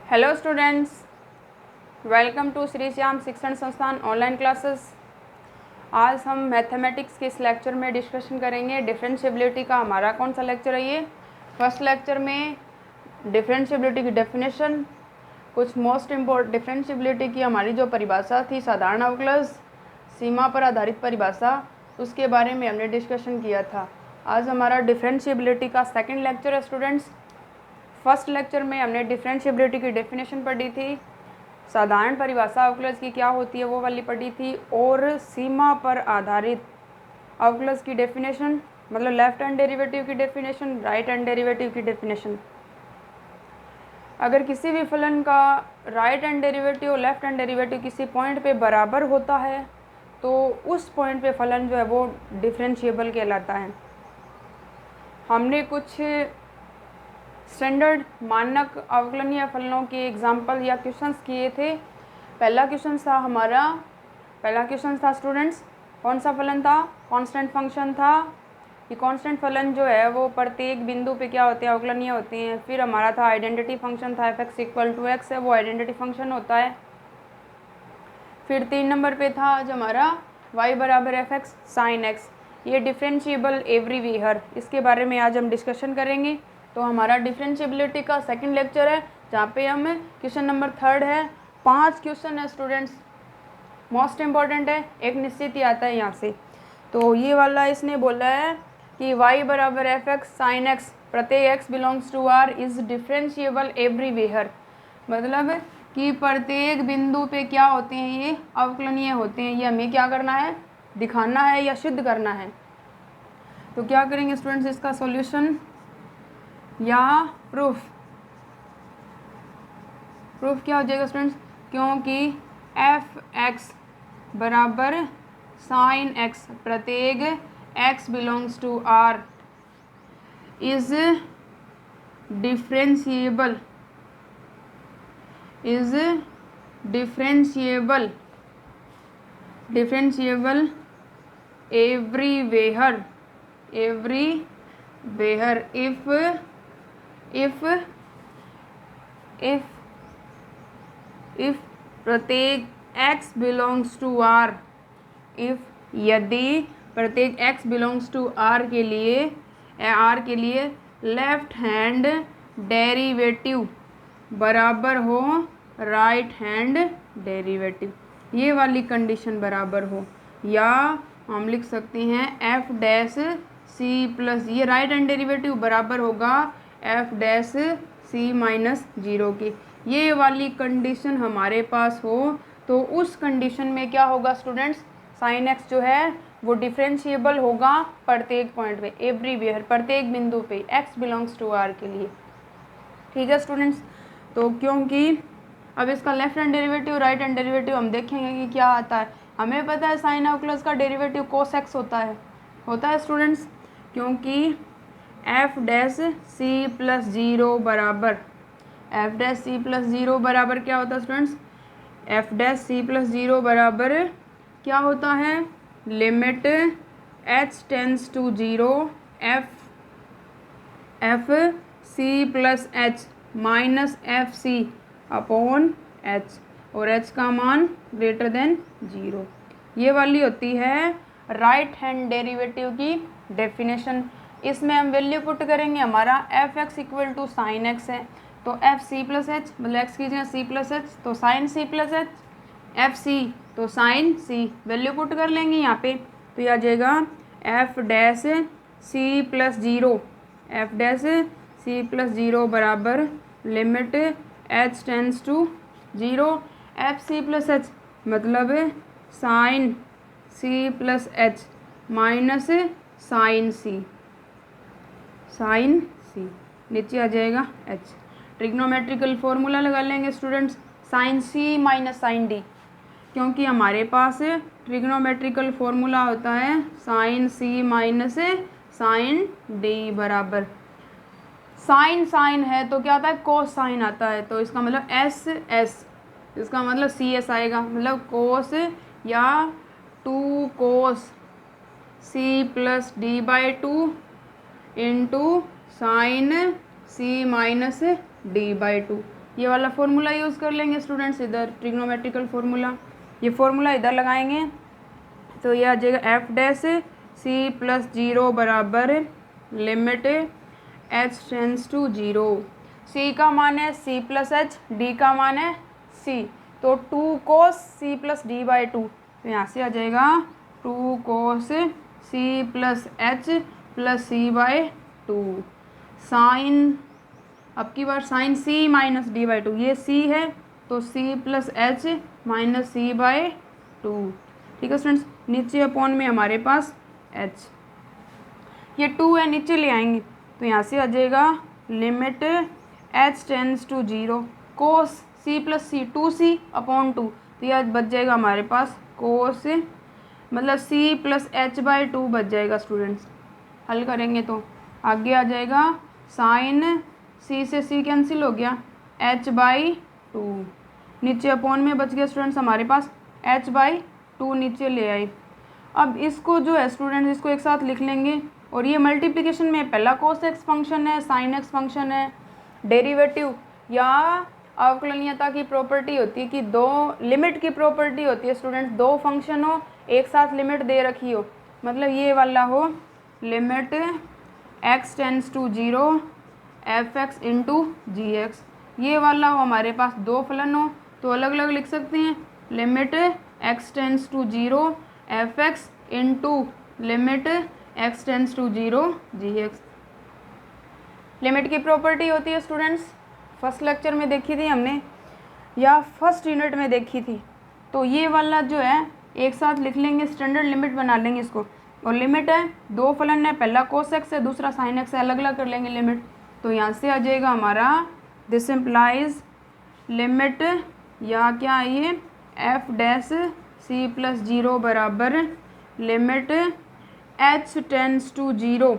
Hello students, welcome to Shri Shyam Shikshan Sansthan online classes. आज हम mathematics के इस लेक्चर में डिस्कशन करेंगे। डिफरेंशिएबिलिटी का हमारा कौन सा लेक्चर है? ये फर्स्ट लेक्चर में डिफरेंशिएबिलिटी की डेफिनेशन, कुछ मोस्ट इम्पोर्टेंट डिफरेंशिएबिलिटी की हमारी जो परिभाषा थी, साधारण अवकलज, सीमा पर आधारित परिभाषा, उसके बारे में हमने डिस्कशन किया था। आज हमारा डिफरेंशिएबिलिटी का सेकेंड लेक्चर है स्टूडेंट्स। फर्स्ट लेक्चर में हमने डिफरेंशिएबिलिटी की डेफिनेशन पढ़ी थी, साधारण परिभाषा अवकलज की क्या होती है वो वाली पढ़ी थी, और सीमा पर आधारित अवकलज की डेफिनेशन, मतलब लेफ्ट हैंड डेरिवेटिव की डेफिनेशन, राइट हैंड डेरिवेटिव की डेफिनेशन। अगर किसी भी फलन का राइट हैंड डेरिवेटिव और लेफ्ट हैंड डेरिवेटिव किसी पॉइंट पे बराबर होता है तो उस पॉइंट पे फलन जो है वो डिफरेंशिएबल कहलाता है। हमने कुछ स्टैंडर्ड मानक अवकलनीय फलनों के एग्जाम्पल या क्वेश्चंस किए थे। पहला क्वेश्चन था स्टूडेंट्स, कौन सा फलन था? कांस्टेंट फंक्शन था। ये कांस्टेंट फलन जो है वो प्रत्येक बिंदु पे क्या होते हैं? अवकलनीय होते हैं। फिर हमारा था आइडेंटिटी फंक्शन था, f(x = x) है, वो आइडेंटिटी फंक्शन होता है। फिर 3 नंबर पे था आज हमारा y = f(x sin x), ये डिफरेंशिएबल एवरीवेयर, इसके बारे में आज हम डिस्कशन करेंगे। तो हमारा डिफरेंशिएबिलिटी का सेकंड लेक्चर है, जहाँ पे हम क्वेश्चन नंबर 3 है। 5 क्वेश्चन है स्टूडेंट्स, मोस्ट इम्पॉर्टेंट है, एक निश्चित ही आता है यहाँ से। तो ये वाला इसने बोला है कि y = f(x sin x), प्रत्येक x belongs to r is differentiable everywhere, मतलब कि प्रत्येक बिंदु पे क्या होते हैं? ये अवकलनीय होते हैं। ये हमें क्या करना है? दिखाना है या सिद्ध करना है। तो क्या करेंगे स्टूडेंट्स, इसका सॉल्यूशन या प्रूफ क्या हो जाएगा स्टूडेंट्स? क्योंकि f(x = sin x), प्रत्येक x belongs to r is differentiable everywhere if प्रत्येक x बिलोंग्स टू r, यदि प्रत्येक x बिलोंग्स टू r के लिए लेफ्ट हैंड डेरिवेटिव बराबर हो राइट हैंड डेरिवेटिव, ये वाली कंडीशन बराबर हो, या हम लिख सकते हैं f'(c+), ये राइट हैंड डेरिवेटिव बराबर होगा f'(c-0) की, ये वाली कंडीशन हमारे पास हो तो उस कंडीशन में क्या होगा स्टूडेंट्स? sin x जो है वो डिफरेंशिएबल होगा प्रत्येक पॉइंट पे, एवरीवेयर, प्रत्येक बिंदु पे x बिलोंग्स टू r के लिए। ठीक है स्टूडेंट्स। तो क्योंकि अब इसका left hand derivative right hand derivative हम देखेंगे कि क्या आता है। हमें पता है साइन अवकलज का डेरिवेटिव cos x होता है स्टूडेंट्स, क्योंकि f'(c+0) बराबर क्या होता है स्टूडेंट्स? f'(c+0) बराबर क्या होता है? लिमिट h → 0 f(c+h) -fc/h, और h का मान >0, ये वाली होती है राइट हैंड डेरिवेटिव की डेफिनेशन। इसमें हम वैल्यू पुट करेंगे, हमारा f(x = sin x) है, तो f(c+h), मतलब x की जगह c+h, तो sin c+h, fc तो sin c, वैल्यू पुट कर लेंगे यहाँ पे, तो ये आ जाएगा f'(c+0) बराबर लिमिट h → 0 fc+h, मतलब sin c+h minus sin c, नीचे आ जाएगा h। ट्रिग्नोमेट्रिकल फॉर्मूला लगा लेंगे students, sin c - sin d, क्योंकि हमारे पास ट्रिग्नोमेट्रिकल फॉर्मूला होता है sin c - sin d बराबर, साइन है तो क्या आता है? कोस साइन आता है, तो इसका मतलब इसका मतलब CS आएगा, मतलब कोस या 2 cos c+d/2 into sine c - d/2, ये वाला फॉर्मूला यूज़ कर लेंगे स्टूडेंट्स, इधर ट्रिग्नोमेट्रिकल फार्मूला, ये फार्मूला इधर लगाएंगे तो ये आ जाएगा एफ डैश सी प्लस जीरो बराबर limit H tends to zero. C का मान है सी प्लस एच, डी का मान है सी, तो 2 cos C plus D by 2, तो यहाँ से आ जाएगा 2 cos C plus H plus C by 2 sine, अब की बार sine C minus D by 2, ये सी है तो C plus H minus C by 2। ठीक है स्टूडेंट्स, नीचे अपॉन में हमारे पास एच, ये 2 है नीचे ले आएंगे तो यहाँ से आ जाएगा limit H tends to zero cos C plus c 2c upon 2, तो यह बच जाएगा हमारे पास कोस मतलब सी प्लस एच बाई 2 बच जाएगा स्टूडेंट्स। हल करेंगे तो आगे आ जाएगा साइन सी से सी कैंसिल हो गया एच बाई 2, नीचे अपॉन में बच गया स्टूडेंट्स हमारे पास एच बाई 2 नीचे ले आई। अब इसको जो है स्टूडेंट्स इसको एक साथ लिख लेंगे और ये मल्टीप्लिकेशन में पहला कोस एक्स फंक्शन है, साइन एक्स फंक्शन है, डेरिवेटिव या अवकलनीयता की प्रॉपर्टी होती है कि दो लिमिट की प्रॉपर्टी होती है स्टूडेंट्स, दो फंक्शन हो एक साथ लिमिट दे रखी हो, मतलब ये वाला हो limit x tends to zero f x into g x, ये वाला हो हमारे पास दो फलन हो तो अलग अलग लिख सकते हैं limit x tends to zero f x into limit x tends to zero g x. Limit की प्रॉपर्टी होती है स्टूडेंट्स, फर्स्ट लेक्चर में देखी थी हमने या फर्स्ट यूनिट में देखी थी, तो ये वाला जो है एक साथ लिख लेंगे, स्टैंडर्ड लिमिट बना लेंगे इसको, और लिमिट है दो फलन है, पहला कोस एक्स है दूसरा साइन एक्स है, अलग अलग कर लेंगे लिमिट, तो यहाँ से आ जाएगा हमारा दिस इम्प्लाइज लिमिट या क्या है ये एफ डैश सी प्लस जीरो बराबर limit H tends to zero,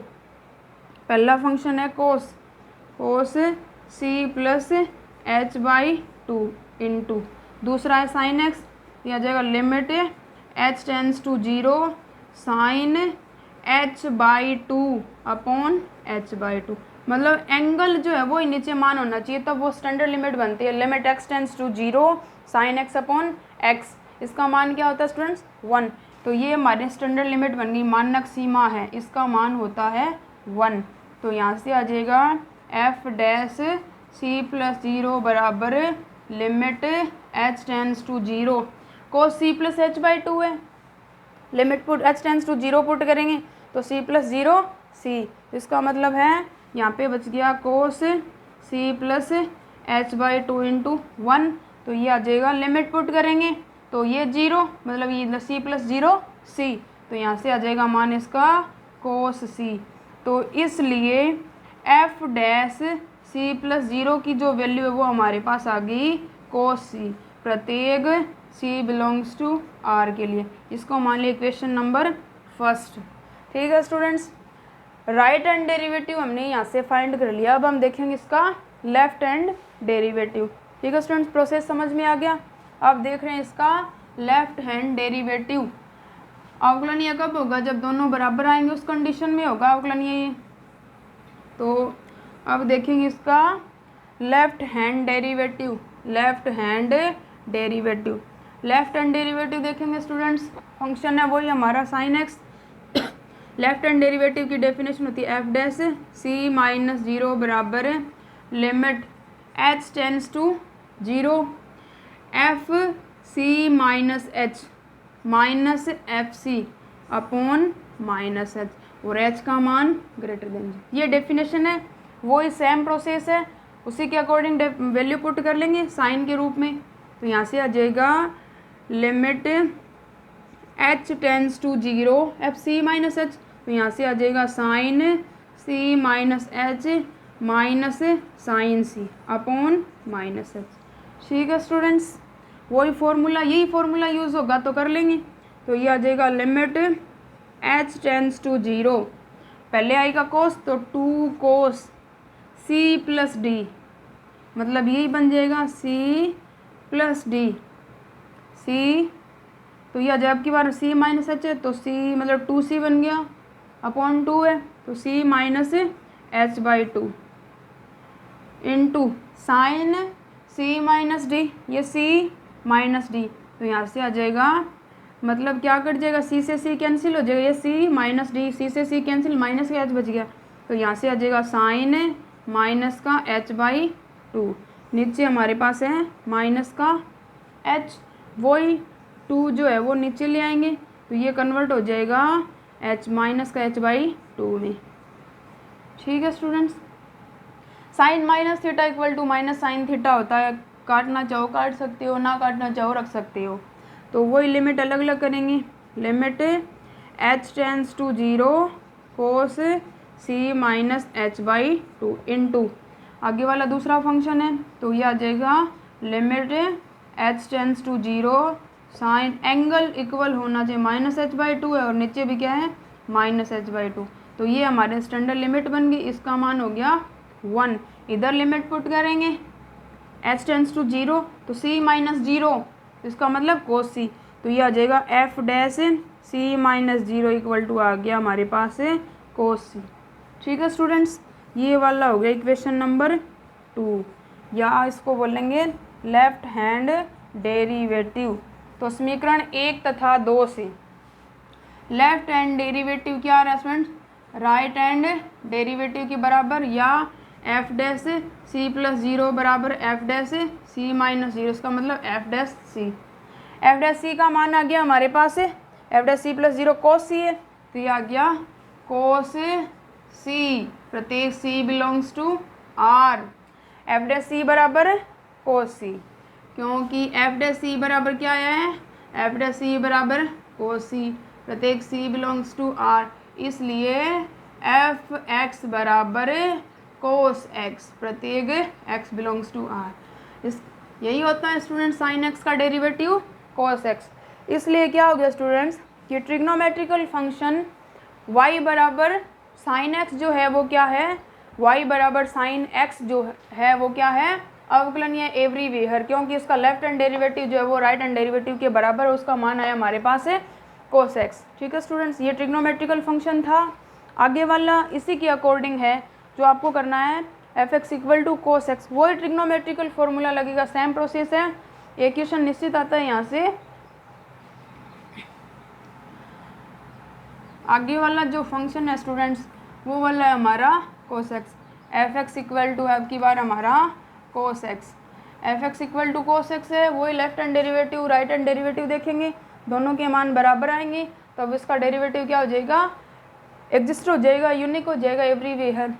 पहला फंक्शन है cos cos C plus H by 2 into दूसरा है साइन एक्स, यह आ जाएगा limit H tends to zero sine H by 2 upon H by 2, मतलब एंगल जो है वो नीचे मान होना चाहिए तब वो स्टैंडर्ड लिमिट बनती है। Limit x tends to zero sine x upon x, इसका मान क्या होता है स्टूडेंट्स 1, तो ये हमारे स्टैंडर्ड लिमिट बन गई, मानक सीमा है इसका मान होता है 1, तो यहाँ से आ जाएगा एफ डैश सी प्लस जीरो बराबर limit H tends to zero cos C plus H by 2 है, limit put H tends to zero put करेंगे तो सी प्लस जीरो सी, इसका मतलब है यहाँ पे बच गया cos C plus H by 2 into 1, तो ये आ जाएगा लिमिट पुट करेंगे तो ये जीरो मतलब ये सी प्लस जीरो सी, तो यहाँ से आ जाएगा मान इसका कोस सी, तो इसलिए एफ डैश सी प्लस जीरो की जो वैल्यू है वो हमारे पास आ गई कोस सी, प्रत्येक सी बिलोंग्स टू आर के लिए, इसको मान लिया इक्वेशन नंबर फर्स्ट। ठीक है स्टूडेंट्स, राइट हैंड डेरिवेटिव हमने यहाँ से फाइंड कर लिया, अब हम देखेंगे इसका लेफ्ट हैंड डेरिवेटिव। ठीक है स्टूडेंट्स, प्रोसेस समझ में आ गया। अब देख रहे हैं इसका लेफ्ट हैंड डेरिवेटिव, अवकलनीय कब होगा जब दोनों बराबर आएंगे उस कंडीशन में होगा अवकलनीय। तो अब देखेंगे इसका left hand derivative, left hand derivative, left hand derivative देखेंगे स्टूडेंट्स, फंक्शन है वही हमारा sine x, left hand derivative की डेफिनेशन होती है एफ डैश सी माइनस जीरो बराबर limit H tends to zero F c minus h minus F C upon minus h, और h का मान ग्रेटर देन जी, ये डेफिनेशन है, वही सेम प्रोसेस है, उसी के अकॉर्डिंग वैल्यू पुट कर लेंगे साइन के रूप में, तो यहाँ से आ जाएगा limit H tends to zero F c minus h, तो यहाँ से आ जाएगा साइन सी minus h minus sine c upon minus h. ठीक है स्टूडेंट्स, वही फॉर्मूला यही फॉर्मूला यूज़ होगा तो कर लेंगे, तो ये आ जाएगा limit H tends to zero, पहले आएगा कोस तो 2 कोस सी प्लस डी, मतलब यही बन जाएगा सी प्लस डी सी, तो यह जब की बार सी माइनस एच है तो सी मतलब 2c बन गया अपॉन 2 है तो C minus H by 2 into sine C minus D, ये सी माइनस डी, तो यहाँ से आ जाएगा, मतलब क्या कट जाएगा, सी से सी कैंसिल हो जाएगा, ये सी माइनस डी, सी से सी कैंसिल, माइनस का एच बच गया, तो यहाँ से आ जाएगा साइन माइनस का एच बाई टू, नीचे हमारे पास है माइनस का एच, वही टू जो है वो नीचे ले आएंगे, तो ये कन्वर्ट हो जाएगा एच माइनस का एच बाई टू में। ठीक है students, sine minus theta equal to minus sine theta होता है, काटना चाहो काट सकते हो, ना काटना चाहो रख सकते हो, तो वही लिमिट अलग अलग करेंगे, limit H tends to zero cos c minus H by two into आगे वाला दूसरा फंक्शन है, तो ये आ जाएगा limit H tends to zero sine angle equal होना चाहिए माइनस एच बाई टू है और नीचे भी क्या है माइनस एच बाई टू, तो ये हमारे स्टैंडर्ड लिमिट बन गई, इसका मान हो गया 1। इधर लिमिट पुट करेंगे एच टेंस टू जीरो, तो सी माइनस जीरो, इसका मतलब कोस सी, तो ये आ जाएगा F dash C minus zero equal to आ गया हमारे पास कोस सी। ठीक है स्टूडेंट्स, ये वाला हो गया इक्वेशन नंबर 2, या इसको बोलेंगे लेफ्ट हैंड डेरिवेटिव। तो समीकरण 1 तथा 2 से लेफ्ट हैंड डेरिवेटिव क्या आ रहा है स्टूडेंट्स, राइट हैंड डेरिवेटिव के बराबर, या एफ डैश सी प्लस जीरो बराबर एफ डैश सी माइनस जीरो, इसका मतलब F dash C. F dash C का मान आ गया हमारे पास एफ डैश सी प्लस जीरो कोस सी है, तो ये आ गया कोस सी, प्रत्येक सी belongs to R, F dash सी बराबर कोस सी, क्योंकि एफ डैश सी बराबर क्या आया है, एफ डैश सी बराबर कोस सी, प्रत्येक सी बिलोंग्स टू आर, इसलिए एफ एक्स बराबर कोस एक्स, प्रत्येक एक्स बिलोंग्स टू आर। इस यही होता है स्टूडेंट साइन एक्स का डेरिवेटिव कोस एक्स। इसलिए क्या हो गया स्टूडेंट्स कि ट्रिग्नोमेट्रिकल फंक्शन y बराबर साइन एक्स जो है वो क्या है, y बराबर साइन एक्स जो है वो क्या है, अवकलनीय एवरीवेयर, क्योंकि इसका लेफ्ट हैंड डेरिवेटिव जो है वो राइट हैंड डेरिवेटिव के बराबर है, उसका मान आया हमारे पास है कोस एक्स। ठीक है स्टूडेंट्स, ये ट्रिग्नोमेट्रिकल फंक्शन था। आगे वाला इसी के अकॉर्डिंग है, जो आपको करना है F x equal to cos x, वही ट्रिग्नोमेट्रिकल फॉर्मूला लगेगा, सेम प्रोसेस है, एक क्वेश्चन निश्चित आता है यहाँ से। आगे वाला जो फंक्शन है स्टूडेंट्स वो वाला है हमारा cos x, f x equal to अब की बार हमारा cos x, f x equal to cos x है, वही left hand derivative right hand derivative देखेंगे, दोनों के मान बराबर आएंगे, तो अब इसका डेरिवेटिव क्या हो जाएगा, एग्जिस्ट हो जाएगा, यूनिक हो जाएगा एवरीवेयर।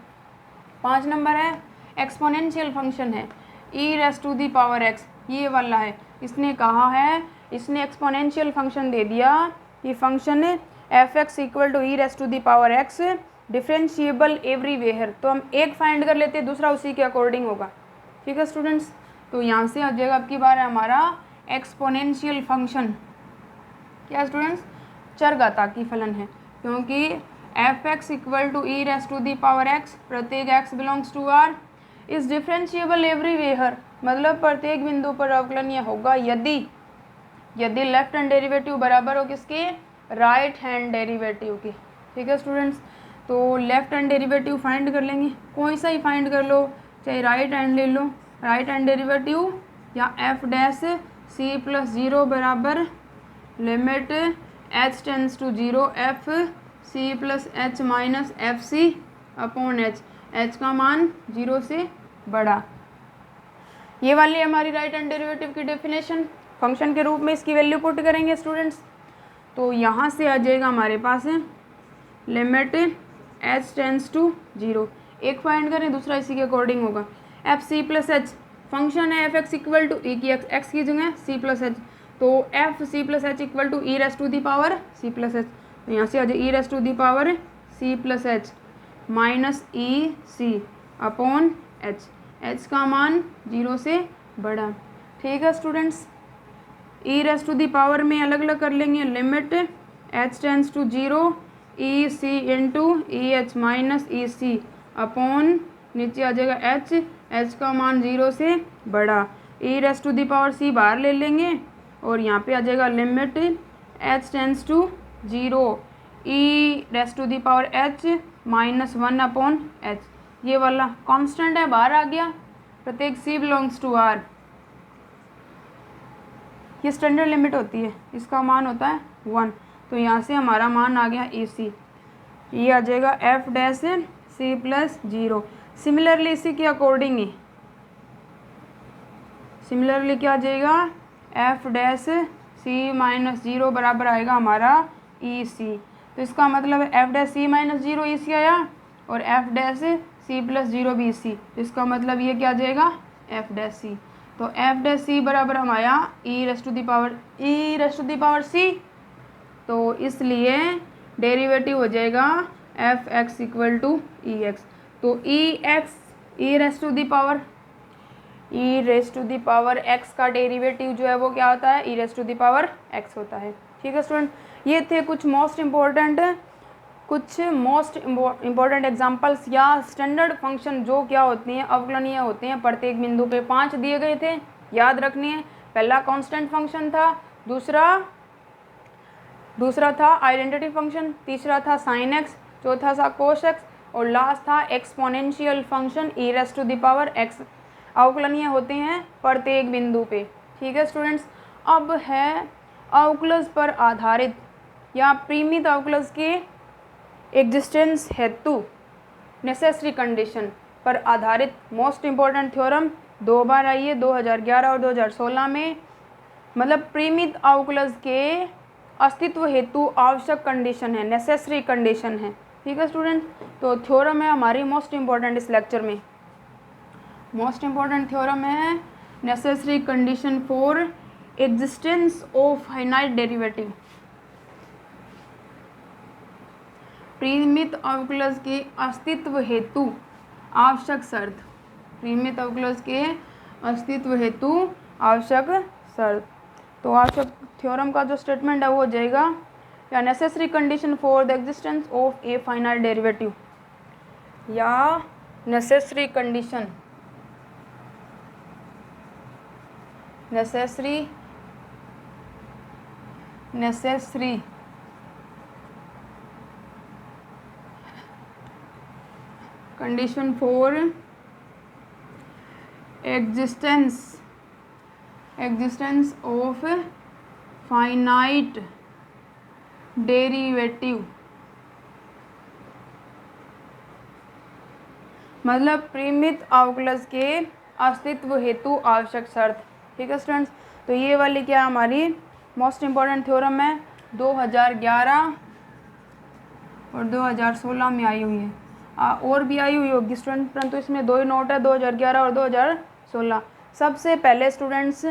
5 नंबर है एक्सपोनेंशियल फंक्शन है E raise to the power X, ये वाला है, इसने कहा है, इसने एक्सपोनेंशियल फंक्शन दे दिया कि function f x equal to E raise to the power x differentiable everywhere, तो हम एक फाइंड कर लेते हैं, दूसरा उसी के अकॉर्डिंग होगा। ठीक है स्टूडेंट्स, तो यहाँ से आ जाएगा अब की बार है हमारा एक्सपोनेंशियल फंक्शन, क्या स्टूडेंट्स चरघातांकी फलन है, क्योंकि F x equal to E raise to the power X, प्रत्येक X belongs to R, is differentiable everywhere, मतलब प्रत्येक बिंदु पर अवकलनीय होगा यदि लेफ्ट हैंड डेरिवेटिव बराबर हो किसके, राइट हैंड डेरिवेटिव के। ठीक है स्टूडेंट्स, तो लेफ्ट हैंड डेरिवेटिव फाइंड कर लेंगे, कोई सा ही फाइंड कर लो, चाहे राइट हैंड ले लो, राइट हैंड डेरिवेटिव या एफ डैश सी प्लस जीरो बराबर limit H tends to zero F C plus H minus F C upon H, H का मान 0 से बड़ा, ये वाली हमारी राइट हैंड डेरिवेटिव की डेफिनेशन, फंक्शन के रूप में इसकी वैल्यू पुट करेंगे स्टूडेंट्स, तो यहाँ से आ जाएगा हमारे पास limit H tends to zero, एक फाइंड करें दूसरा इसी के अकॉर्डिंग होगा, F C plus H, function है F x equal to E की एक्स की जगह सी प्लस एच, तो F C plus H equal to E raise to the power C plus H, तो यहाँ से आ जाए E raise to the power C plus H minus E C upon H, H का मान 0 से बड़ा। ठीक है students, e raise to the power में अलग अलग कर लेंगे, limit H tends to zero e c into e h minus E C upon नीचे आ जाएगा एच, एच का मान 0 से बड़ा, e raise to the power c बाहर ले लेंगे और यहाँ पे आ जाएगा limit H tends to zero e raise to the power h minus 1 upon h, ये वाला कांस्टेंट है बाहर आ गया, प्रत्येक सी बिलोंग्स टू आर, ये स्टैंडर्ड लिमिट होती है, इसका मान होता है 1। तो यहाँ से हमारा मान आ गया AC, ये आ जाएगा एफ डैश सी प्लस 0। सिमिलरली इसी के अकॉर्डिंग ही सिमिलरली क्या आ जाएगा, एफ डैश सी माइनस 0 बराबर आएगा हमारा EC। तो इसका मतलब है एफ डैश सी माइनस 0 EC आया और एफ डैश सी प्लस 0 भी EC। तो इसका मतलब ये क्या आ जाएगा, एफ डैश सी। तो एफ डैश सी बराबर हम आया E raise to the power C. तो इसलिए डेरिवेटिव हो जाएगा F x equal to E X. तो E raise to the power X का डेरिवेटिव जो है वो क्या होता है, E raise to the power X होता है। ठीक है स्टूडेंट, ये थे कुछ मोस्ट इम्पोर्टेंट एग्जांपल्स या स्टैंडर्ड फंक्शन जो क्या होती हैं, अवकलनीय होते हैं। प्रत्येक बिंदु पे 5 दिए गए थे, याद रखनी है। पहला कांस्टेंट फंक्शन था, दूसरा था आइडेंटिटी फंक्शन, तीसरा था साइन एक्स, चौथा था कोस एक्स और लास्ट था exponential function e raise to the power x. अवकलनीय होते हैं प्रत्येक बिंदु पे। ठीक है स्टूडेंट्स, अब है अवकलज पर आधारित या परिमित अवकलज के एग्जिस्टेंस हेतु नेसेसरी कंडीशन पर आधारित मोस्ट इम्पोर्टेंट थ्योरम 2 बार आई है, 2011 और 2016 में। मतलब परिमित अवकलज के अस्तित्व हेतु आवश्यक कंडीशन है, नेसेसरी कंडीशन है। ठीक है स्टूडेंट, तो थ्योरम है हमारी मोस्ट इम्पोर्टेंट इस लेक्चर में। मोस्ट इम्पोर्टेंट थ्योरम है necessary condition for existence of finite derivative. परिमित अवकलज के अस्तित्व हेतु आवश्यक शर्त, परिमित अवकलज के अस्तित्व हेतु आवश्यक शर्त। तो आवश्यक थ्योरम का जो स्टेटमेंट है वो हो जाएगा या necessary condition for the existence of a finite derivative, या necessary condition condition for existence of finite derivative. मतलब परिमित अवकलज के अस्तित्व हेतु आवश्यक शर्त। ठीक है स्टूडेंट्स, तो ये वाली क्या हमारी मोस्ट इम्पॉर्टेंट थ्योरम है, 2011 और 2016 में आई हुई है। और भी आई हुई होगी स्टूडेंट, परंतु इसमें 2 ही नोट है, 2011 और 2016। सबसे पहले स्टूडेंट्स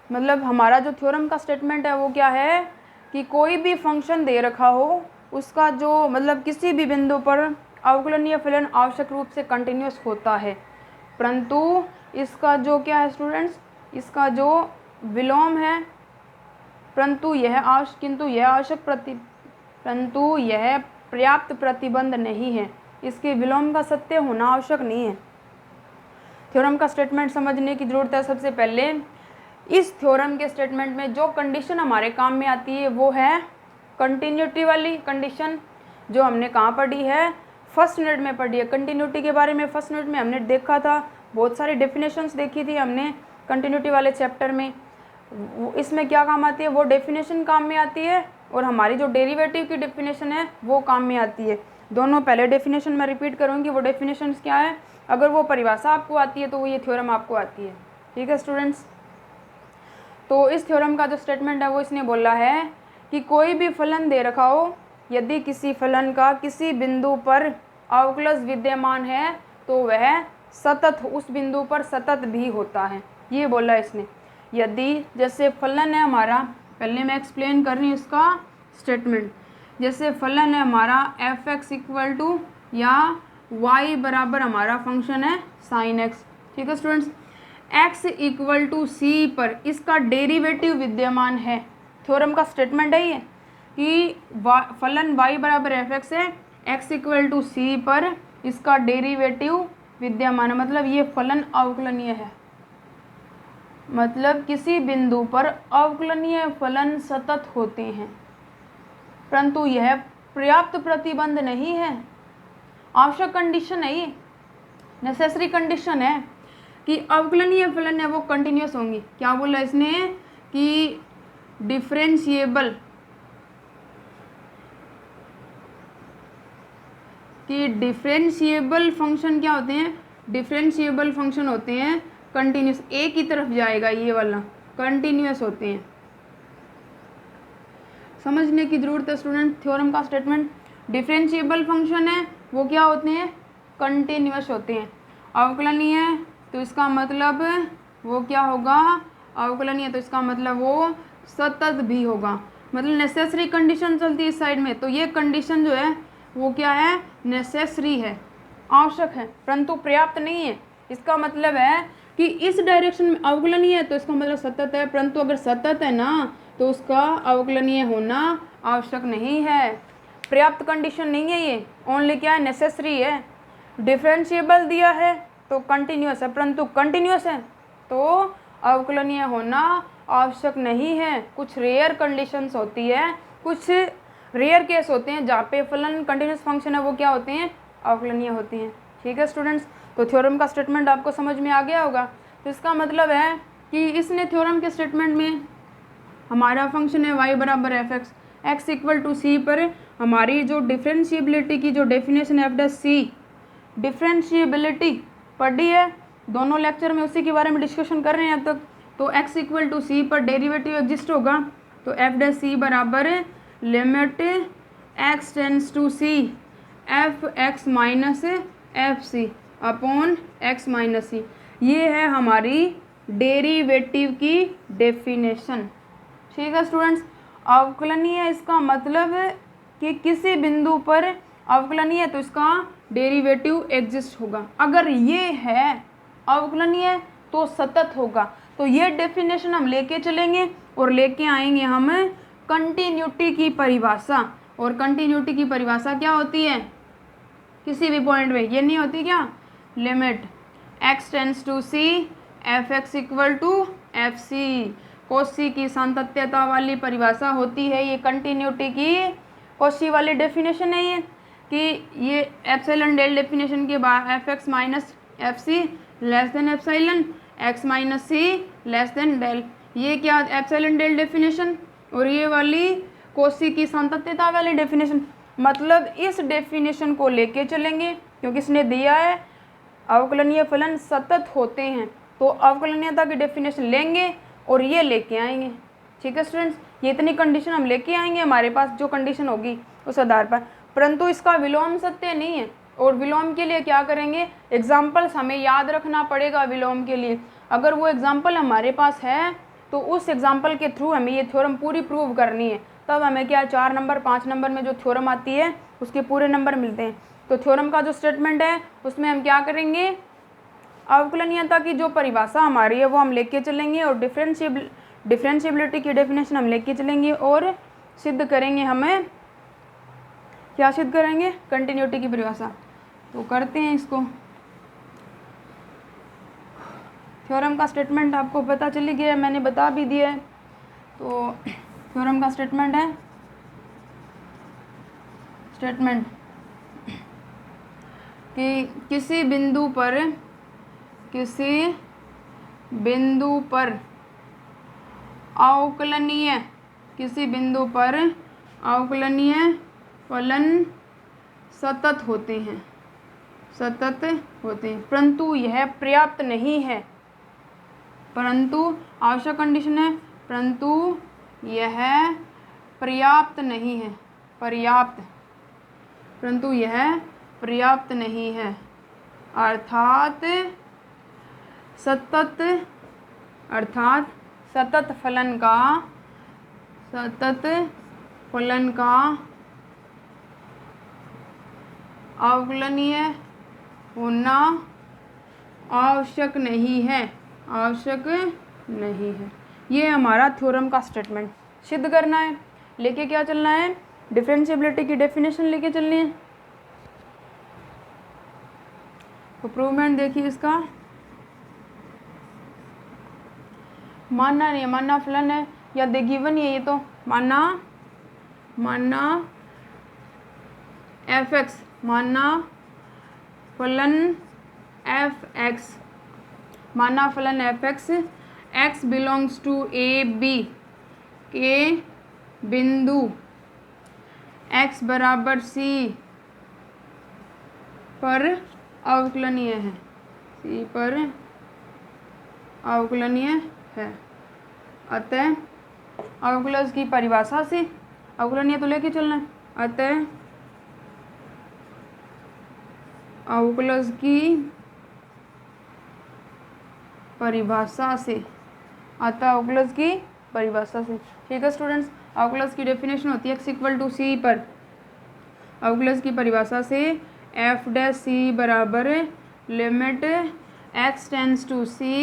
मतलब हमारा जो थ्योरम का स्टेटमेंट है वो क्या है कि कोई भी फंक्शन दे रखा हो, उसका जो मतलब किसी भी बिंदु पर अवकलनीय फलन आवश्यक रूप से कंटिन्यूअस होता है, परंतु इसका जो क्या है स्टूडेंट्स, इसका जो विलोम है, परंतु यह पर्याप्त प्रतिबंध नहीं है। इसके विलोम का सत्य होना आवश्यक नहीं है। थ्योरम का स्टेटमेंट समझने की ज़रूरत है। सबसे पहले इस थ्योरम के स्टेटमेंट में जो कंडीशन हमारे काम में आती है वो है कंटिन्यूटी वाली कंडीशन, जो हमने कहाँ पढ़ी है, फर्स्ट यूनिट में पढ़ी है। कंटिन्यूटी के बारे में फर्स्ट यूनिट में हमने देखा था, बहुत सारी डेफिनेशंस देखी थी हमने कंटिन्यूटी वाले चैप्टर में। इसमें क्या काम आती है, वो डेफिनेशन काम में आती है और हमारी जो डेरिवेटिव की डेफिनेशन है वो काम में आती है। दोनों पहले डेफिनेशन मैं रिपीट करूँगी, वो डेफिनेशंस क्या है, अगर वो परिभाषा आपको आती है तो वो ये थ्योरम आपको आती है। ठीक है स्टूडेंट्स, तो इस थ्योरम का जो स्टेटमेंट है वो इसने बोला है कि कोई भी फलन दे रखा हो, यदि किसी फलन का किसी बिंदु पर अवकलज विद्यमान है तो वह सतत उस बिंदु पर सतत भी होता है, ये बोला इसने। यदि जैसे फलन है हमारा, पहले मैं एक्सप्लेन कर रही हूँ इसका स्टेटमेंट। जैसे फलन है हमारा एफ एक्स इक्वल टू या y बराबर हमारा फंक्शन है साइन एक्स। ठीक है students, x equal to C पर इसका डेरिवेटिव विद्यमान है। थ्योरम का स्टेटमेंट है ये कि फलन y बराबर एफ एक्स है, x इक्वल टू सी पर इसका डेरिवेटिव विद्यमान है। मतलब ये फलन अवकलनीय है, मतलब किसी बिंदु पर अवकलनीय फलन सतत होते हैं, परंतु यह पर्याप्त प्रतिबंध नहीं है। आवश्यक कंडीशन है, ये नेसेसरी कंडीशन है कि अवकलनीय फलन है वो कंटिन्यूअस होंगी। क्या बोला इसने कि डिफरेंशिएबल फंक्शन क्या होते हैं, डिफरेंशिएबल फंक्शन होते हैं कंटिन्यूस, एक ही तरफ जाएगा ये वाला, कंटिन्यूस होते हैं। समझने की जरूरत है स्टूडेंट थ्योरम का स्टेटमेंट। डिफरेंशिएबल फंक्शन है वो क्या होते हैं, कंटिन्यूस होते हैं। अवकलनीय है तो इसका मतलब वो क्या होगा, अवकलनीय है तो इसका मतलब वो सतत भी होगा। मतलब नेसेसरी कंडीशन चलती है इस साइड में, तो ये कंडीशन जो है वो क्या है, नेसेसरी है, आवश्यक है, परंतु पर्याप्त नहीं है। इसका मतलब है कि इस डायरेक्शन में अवकलनीय है तो इसका मतलब सतत है, परंतु अगर सतत है ना तो उसका अवकलनीय होना आवश्यक नहीं है, पर्याप्त कंडीशन नहीं है ये, ओनली क्या है, नेसेसरी है। डिफरेंशिएबल दिया है तो कंटिन्यूस है, परंतु कंटिन्यूस है तो अवकलनीय होना आवश्यक नहीं है। कुछ रेयर कंडीशंस होती है, कुछ रेयर केस होते हैं जहाँ पे फलन कंटिन्यूस फंक्शन है वो क्या होते हैं, अवकलनीय होते हैं। ठीक है स्टूडेंट्स, तो थ्योरम का स्टेटमेंट आपको समझ में आ गया होगा। तो इसका मतलब है कि इसने थ्योरम के स्टेटमेंट में हमारा फंक्शन है y बराबर F x, X equal to C पर हमारी जो डिफरेंशिएबिलिटी की जो डेफिनेशन है एफ डैश सी, डिफरेंशिएबिलिटी पढ़ी है, दोनों लेक्चर में उसी के बारे में डिस्कशन कर रहे हैं अब तक। तो x इक्वल टू सी पर डेरिवेटिव एग्जिस्ट होगा, तो एफ डैश सी बराबर limit x tends to C F x minus F C upon x minus C. ये है हमारी डेरिवेटिव की डेफिनेशन। ठीक है स्टूडेंट्स, अवकलनीय इसका मतलब कि किसी बिंदु पर अवकलनीय तो इसका डेरिवेटिव एग्जिस्ट होगा। अगर ये है अवकलनीय तो सतत होगा। तो ये डेफिनेशन हम लेके चलेंगे और लेके आएंगे हम कंटिन्यूटी की परिभाषा। और कंटिन्यूटी की परिभाषा क्या होती है, किसी भी पॉइंट में ये नहीं होती क्या, limit x tends to C F x equal to f c, Cauchy की सातत्यता वाली परिभाषा होती है ये कंटिन्यूटी की। कॉची वाली डेफिनेशन है ये कि ये एप्सिलॉन डेल डेफिनेशन के बाद F x minus F C less than epsilon X minus C less than del, ये क्या एप्सिलॉन डेल डेफिनेशन, और ये वाली कॉची की सातत्यता वाली डेफिनेशन। मतलब इस डेफिनेशन को लेके चलेंगे क्योंकि इसने दिया है अवकलनीय फलन सतत होते हैं, तो अवकलनीयता की डेफिनेशन लेंगे और ये लेके आएंगे। ठीक है स्टूडेंट्स, ये इतनी कंडीशन हम लेके आएंगे, हमारे पास जो कंडीशन होगी उस आधार पर, परंतु इसका विलोम सत्य नहीं है। और विलोम के लिए क्या करेंगे, एग्जाम्पल्स हमें याद रखना पड़ेगा विलोम के लिए। अगर वो एग्जाम्पल हमारे पास है तो उस एग्जाम्पल के थ्रू हमें ये थ्योरम पूरी प्रूव करनी है, तब हमें क्या 4 नंबर 5 नंबर में जो थ्योरम आती है उसके पूरे नंबर मिलते हैं। तो थ्योरम का जो स्टेटमेंट है उसमें हम क्या करेंगे, अवकलनीयता की जो परिभाषा हमारी है वो हम लेके चलेंगे और डिफरेंशिएबिलिटी की डेफिनेशन हम लेके चलेंगे और सिद्ध करेंगे, हमें क्या सिद्ध करेंगे, कंटिन्यूटी की परिभाषा। तो करते हैं इसको। थ्योरम का स्टेटमेंट आपको पता चली गया, मैंने बता भी दिया है। तो थ्योरम का स्टेटमेंट है, स्टेटमेंट कि किसी बिंदु पर अवकलनीय, किसी बिंदु पर अवकलनीय फलन सतत होते हैं, परंतु यह पर्याप्त नहीं है, परंतु आवश्यक कंडीशन है, परंतु यह पर्याप्त नहीं है, परंतु यह पर्याप्त नहीं है, अर्थात सतत फलन का अवकलनीय होना आवश्यक नहीं है, ये हमारा थ्योरम का स्टेटमेंट सिद्ध करना है। लेके क्या चलना है, डिफरेंशिएबिलिटी की डेफिनेशन लेके चलनी है। तो प्रूवमेंट देखिए इसका, मानना नहीं है, मानना फलन है या दे गिवन ही है, ये तो मानना एफ एक्स, मानना फलन एफ एक्स, मानना फलन f x x belongs to a b के बिंदु एक्स बराबर सी पर अवकलनीय है, सी पर अवकलनीय है। अतः अवकलज की परिभाषा से अवकलनीय तो लेके चलना है। अतः अवकलज की परिभाषा से, अतः अवकलज की परिभाषा से, ठीक है स्टूडेंट्स। अवकलज की डेफिनेशन होती है एक्स इक्वल टू सी पर अवकलज की परिभाषा से एफ डैश सी बराबर limit x tends to C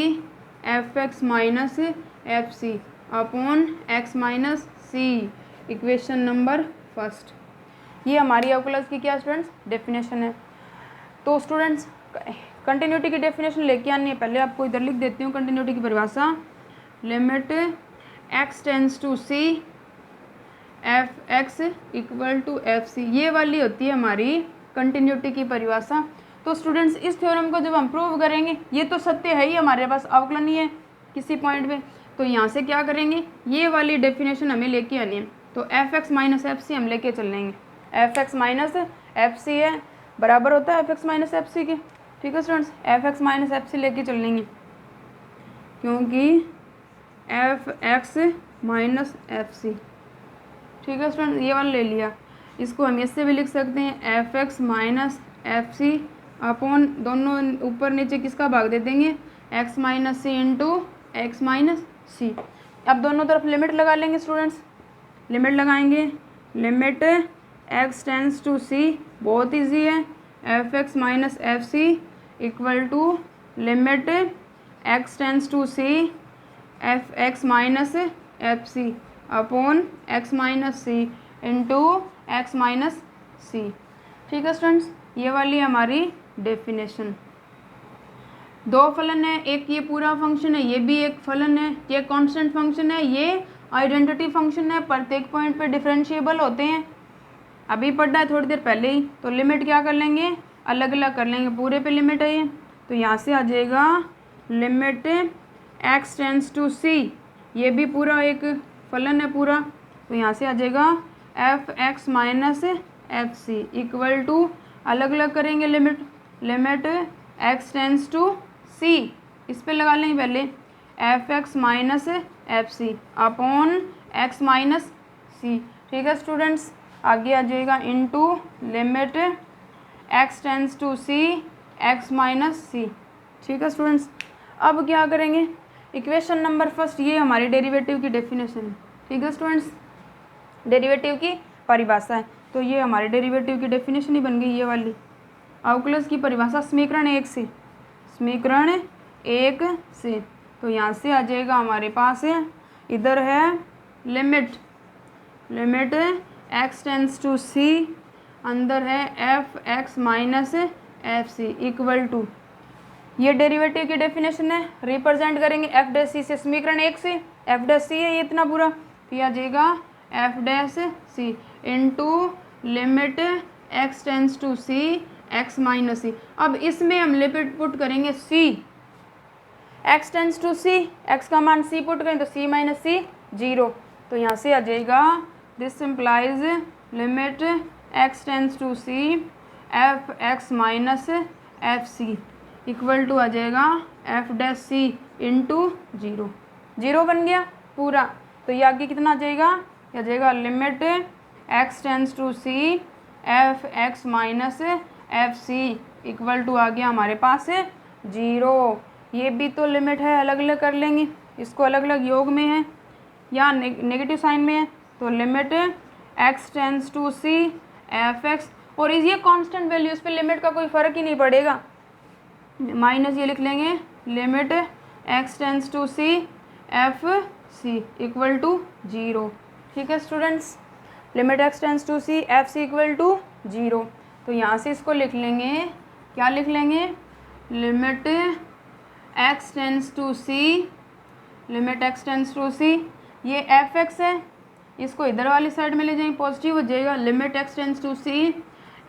F x minus F C upon x minus c, equation number first. ये हमारी अवकलज की क्या स्टूडेंट्स डेफिनेशन है। तो स्टूडेंट्स कंटिन्यूटी की डेफिनेशन लेके आनी है, पहले आपको इधर लिख देती हूँ कंटिन्यूटी की परिभाषा। Limit x tends to C F x equal to f c, ये वाली होती है हमारी कंटिन्यूटी की परिभाषा। तो स्टूडेंट्स इस थ्योरम को जब हम प्रूव करेंगे, ये तो सत्य है ही हमारे पास, अवकलनीय है किसी पॉइंट पे, तो यहाँ से क्या करेंगे, ये वाली डेफिनेशन हमें लेके आनी है। तो f x minus F c हम लेके चलेंगे। F x minus F c है बराबर होता है F x minus F c के, ठीक है students. F x minus F c लेके चलेंगे क्योंकि F x minus F c, ठीक है स्टूडेंट, ये वाला ले लिया। इसको हम इससे भी लिख सकते हैं F x minus F C upon दोनों ऊपर नीचे किसका भाग दे देंगे, X minus C into X minus C. अब दोनों तरफ लिमिट लगा लेंगे स्टूडेंट्स, लिमिट लगाएंगे। Limit x tends to C, बहुत इजी है, F x minus F C equal to limit x tends to C F x minus F C upon x minus C into X minus C, ठीक है students. ये वाली हमारी definition. दो फलन है, एक ये पूरा फंक्शन है, ये भी एक फलन है, ये कांस्टेंट फंक्शन है, ये आइडेंटिटी फंक्शन है, प्रत्येक पॉइंट पे डिफरेंशिएबल होते हैं, अभी पढ़ा है थोड़ी देर पहले ही। तो लिमिट क्या कर लेंगे, अलग अलग कर लेंगे, पूरे पे लिमिट है ये, तो यहाँ से आ जाएगा limit x tends to C, ये भी पूरा एक फलन है पूरा, तो यहाँ से आ जाएगा F x minus F C equal to, अलग अलग करेंगे limit, limit x tends to C, इस पे लगा लेंगे पहले F x minus F C upon x minus C, ठीक है स्टूडेंट्स। आगे आ जाएगा into limit x tends to C X minus C, ठीक है स्टूडेंट्स। अब क्या करेंगे, इक्वेशन नंबर फर्स्ट, ये हमारी डेरिवेटिव की डेफिनेशन है, ठीक है स्टूडेंट्स, डेरिवेटिव की परिभाषा है। तो ये हमारे डेरिवेटिव की डेफिनेशन ही बन गई ये वाली। अवकलज की परिभाषा समीकरण एक से, समीकरण एक से, तो यहाँ से आ जाएगा हमारे पास है, इधर है limit, limit x tends to C, अंदर है F x minus F C equal to, ये डेरिवेटिव की डेफिनेशन है, रिप्रेजेंट करेंगे एफ डैश सी से, समीकरण एक से एफ डैश सी है ये इतना पूरा, तो आ जाएगा F dash C into limit x tends to C X minus C. अब इसमें हम लिमिट पुट करेंगे C, X tends to C, X का मान सी पुट करें तो सी माइनस सी 0, तो यहाँ से आ जाएगा this implies limit x tends to C F x minus F C equal to आ जाएगा एफ डैश सी इंटू 0, 0 बन गया पूरा। तो ये आगे कितना आ जाएगा, आ जाएगा limit x tends to C F x minus F C equal to आ गया हमारे पास 0। ये भी तो लिमिट है, अलग अलग कर लेंगे, इसको अलग अलग योग में है या नेगेटिव साइन में है, तो limit x tends to C F x, और ये कांस्टेंट वैल्यू, इस पर लिमिट का कोई फ़र्क ही नहीं पड़ेगा, माइनस ये लिख लेंगे limit x tends to C f C equal to 0, ठीक है students. Limit x tends to C f C equal to 0, तो यहाँ से इसको लिख लेंगे, क्या लिख लेंगे, limit x tends to C, limit x tends to C, ये एफ एक्स है, इसको इधर वाली साइड में ले जाएंगे, पॉजिटिव हो जाएगा, limit x tends to C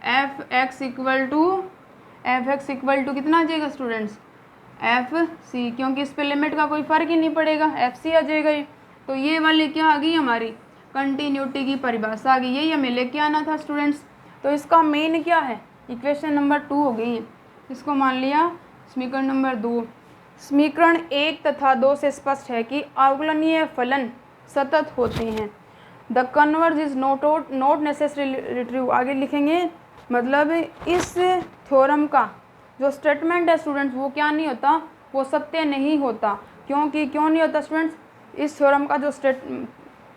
F x equal to, f x equal to कितना आ जाएगा स्टूडेंट्स, एफ सी, क्योंकि इस पे लिमिट का कोई फ़र्क ही नहीं पड़ेगा, एफ सी आ जाएगा ये। तो ये वाली क्या आ गई हमारी कंटिन्यूटी की परिभाषा आ गई, यही हमें लेके आना था स्टूडेंट्स। तो इसका मेन क्या है, इक्वेशन नंबर 2 हो गई है। इसको मान लिया समीकरण नंबर 2। समीकरण 1 तथा 2 से स्पष्ट है कि अवकलनीय फलन सतत होते हैं। The converge is not necessary true, आगे लिखेंगे, मतलब इस थ्योरम का जो स्टेटमेंट है स्टूडेंट्स वो क्या नहीं होता, वो सत्य नहीं होता। क्योंकि क्यों नहीं होता स्टूडेंट्स, इस थ्योरम का जो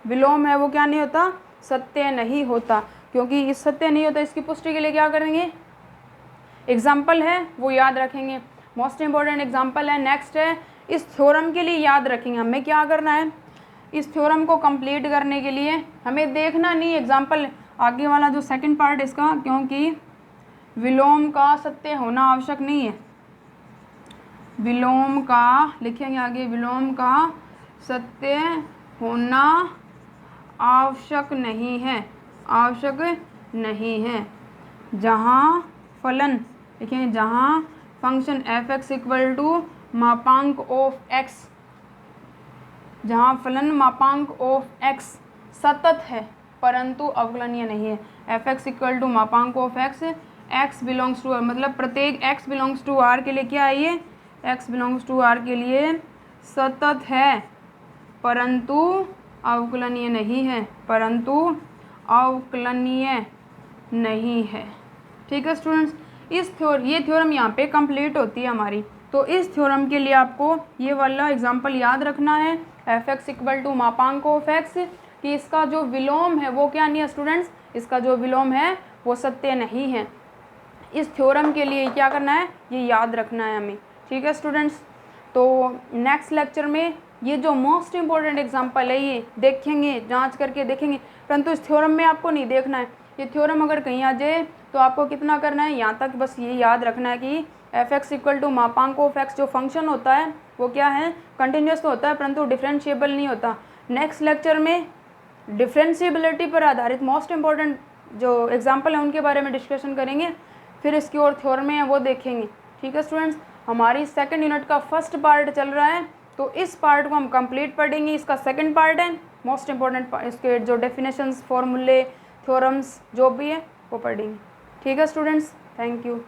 विलोम है वो क्या नहीं होता, सत्य नहीं होता। क्योंकि इस सत्य नहीं होता, इसकी पुष्टि के लिए क्या करेंगे, एग्जाम्पल है वो याद रखेंगे, मोस्ट इंपॉर्टेंट एग्जाम्पल है। नेक्स्ट है, इस थ्योरम के लिए याद रखेंगे हमें क्या करना है, इस थ्योरम को कंप्लीट करने के लिए हमें देखना नहीं एग्जाम्पल आगे वाला जो सेकंड पार्ट इसका, क्योंकि विलोम का सत्य होना आवश्यक नहीं है। विलोम का लिखेंगे आगे, विलोम का सत्य होना आवश्यक नहीं है, आवश्यक नहीं है। जहाँ फलन लिखेंगे, जहाँ function f x equal to मापांक ऑफ एक्स, जहाँ फलन मापांक ऑफ एक्स सतत है परंतु अवकलनीय नहीं है। एफ एक्स इक्वल टू मापांक of x, x belongs to R, मतलब प्रत्येक एक्स बिलोंग्स टू आर के लिए क्या है, ये एक्स बिलोंग्स टू आर के लिए सतत है परंतु अवकलनीय नहीं है, परंतु अवकलनीय नहीं है। ठीक है स्टूडेंट्स, ये थ्योरम यहाँ पे कंप्लीट होती है हमारी। तो इस थ्योरम के लिए आपको ये वाला एग्जांपल याद रखना है, एफ एक्स इक्वल टू मापांक ऑफ एक्स, कि इसका जो विलोम है वो क्या नहीं है स्टूडेंट्स, इसका जो विलोम है वो सत्य नहीं है। इस थ्योरम के लिए क्या करना है, ये याद रखना है हमें। ठीक है स्टूडेंट्स, तो नेक्स्ट लेक्चर में ये जो मोस्ट इम्पॉर्टेंट एग्जांपल है ये देखेंगे, जांच करके देखेंगे, परंतु इस थ्योरम में आपको नहीं देखना है। ये थ्योरम अगर कहीं आ जाए तो आपको कितना करना है, यहाँ तक बस ये याद रखना है कि एफ एक्स इक्वल टू मापांक ऑफ एक्स जो फंक्शन होता है वो क्या है, कंटिन्यूस तो होता है परंतु डिफरेंशिएबल नहीं होता। नेक्स्ट लेक्चर में डिफरेंशिएबिलिटी पर आधारित मोस्ट इम्पॉर्टेंट जो एग्जाम्पल है उनके बारे में डिस्कशन करेंगे, फिर इसकी और थ्योरम है वो देखेंगे। ठीक है स्टूडेंट्स, हमारी सेकंड यूनिट का फर्स्ट पार्ट चल रहा है, तो इस पार्ट को हम कंप्लीट पढ़ेंगे। इसका सेकंड पार्ट है मोस्ट इम्पॉर्टेंट, इसके जो डेफिनेशंस, फॉर्मूले, थ्योरम्स जो भी है वो पढ़ेंगे। ठीक है स्टूडेंट्स, थैंक यू।